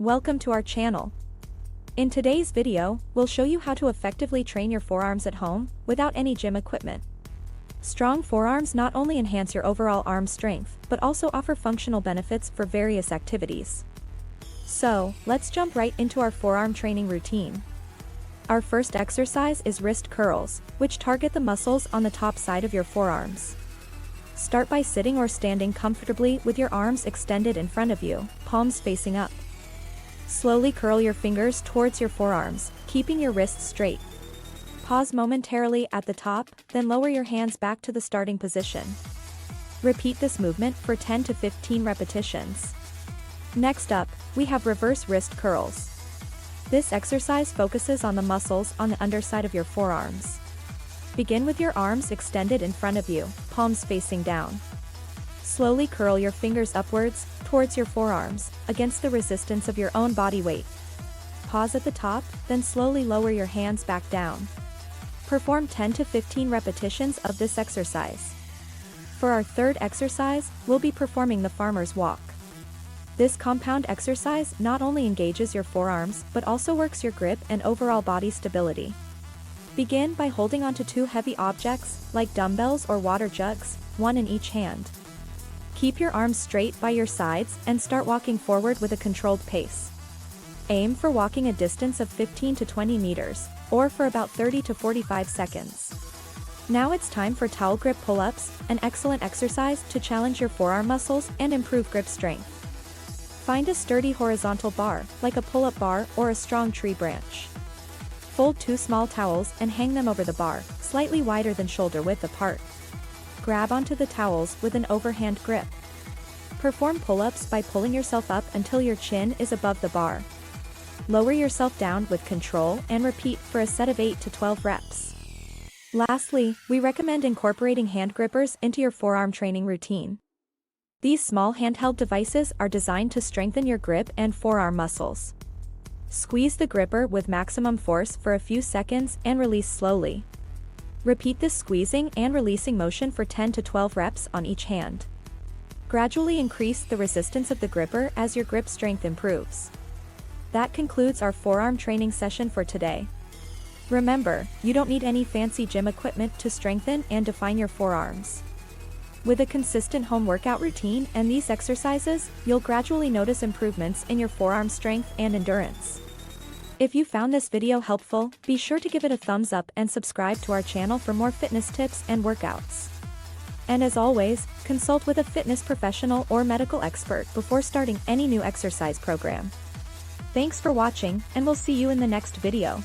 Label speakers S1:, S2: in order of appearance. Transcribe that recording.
S1: Welcome to our channel. In today's video, we'll show you how to effectively train your forearms at home, without any gym equipment. Strong forearms not only enhance your overall arm strength, but also offer functional benefits for various activities. So, let's jump right into our forearm training routine. Our first exercise is wrist curls, which target the muscles on the top side of your forearms. Start by sitting or standing comfortably with your arms extended in front of you, palms facing up. Slowly curl your fingers towards your forearms, keeping your wrists straight. Pause momentarily at the top, then lower your hands back to the starting position. Repeat this movement for 10 to 15 repetitions. Next up, we have reverse wrist curls. This exercise focuses on the muscles on the underside of your forearms. Begin with your arms extended in front of you, palms facing down. Slowly curl your fingers upwards, towards your forearms, against the resistance of your own body weight. Pause at the top, then slowly lower your hands back down. Perform 10 to 15 repetitions of this exercise. For our third exercise, we'll be performing the farmer's walk. This compound exercise not only engages your forearms but also works your grip and overall body stability. Begin by holding onto two heavy objects, like dumbbells or water jugs, one in each hand. Keep your arms straight by your sides and start walking forward with a controlled pace. Aim for walking a distance of 15 to 20 meters, or for about 30 to 45 seconds. Now it's time for towel grip pull-ups, an excellent exercise to challenge your forearm muscles and improve grip strength. Find a sturdy horizontal bar, like a pull-up bar or a strong tree branch. Fold two small towels and hang them over the bar, slightly wider than shoulder width apart. Grab onto the towels with an overhand grip. Perform pull-ups by pulling yourself up until your chin is above the bar. Lower yourself down with control and repeat for a set of 8 to 12 reps. Lastly, we recommend incorporating hand grippers into your forearm training routine. These small handheld devices are designed to strengthen your grip and forearm muscles. Squeeze the gripper with maximum force for a few seconds and release slowly. Repeat this squeezing and releasing motion for 10 to 12 reps on each hand. Gradually increase the resistance of the gripper as your grip strength improves. That concludes our forearm training session for today. Remember, you don't need any fancy gym equipment to strengthen and define your forearms. With a consistent home workout routine and these exercises, you'll gradually notice improvements in your forearm strength and endurance. If you found this video helpful, be sure to give it a thumbs up and subscribe to our channel for more fitness tips and workouts. And as always, consult with a fitness professional or medical expert before starting any new exercise program. Thanks for watching, and we'll see you in the next video.